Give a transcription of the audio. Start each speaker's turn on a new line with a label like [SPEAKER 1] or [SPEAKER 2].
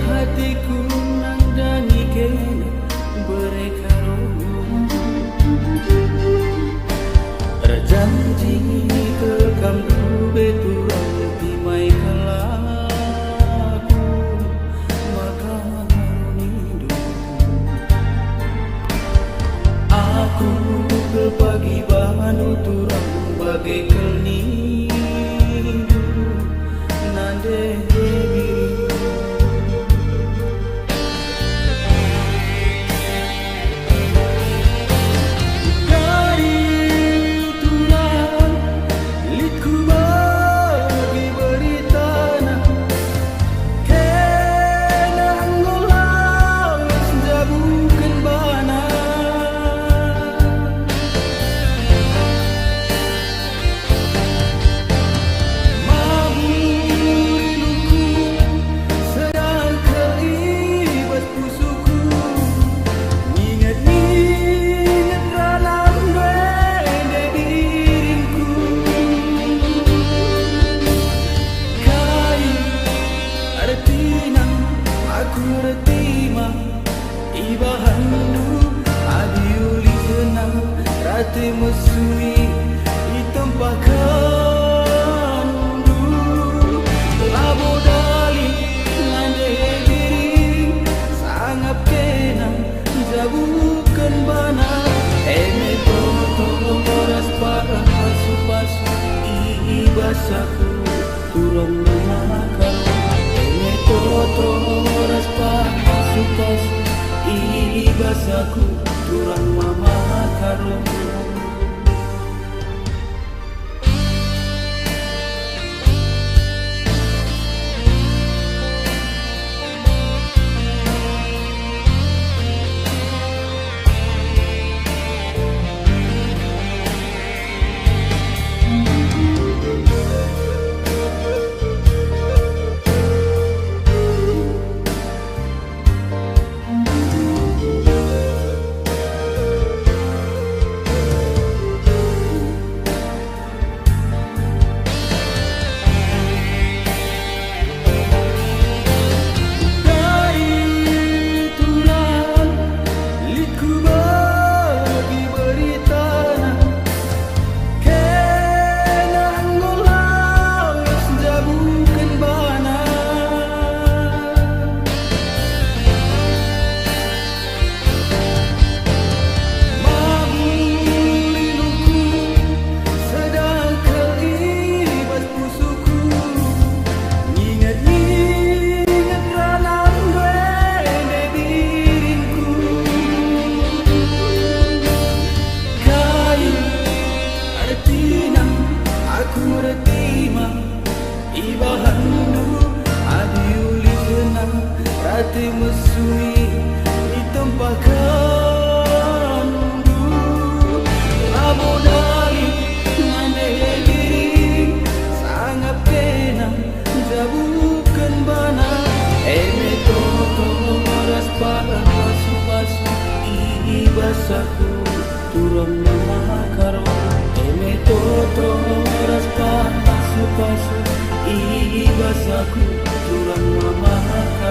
[SPEAKER 1] hatiku nandangi kena berekaro Rajanji kekam beturang timai kelaku maka nidu aku kepagi banu turang bagai kelnidu nande Rati mesui di tempat kandu Labo dali ngande diri Sangap kena jabukan bana Eme toto boras parah pasu-pasu Ibasaku turun menakal Eme toto boras parah pasu-pasu Ibasaku turun menakal Rati mesui di tempat kandu Labo dali ngande diri Sangap kena jabukan bana Eme toto boras parah pasu-pasu Ibasaku turun memakaro Eme toto boras parah pasu-pasu Ibasaku turun memakaro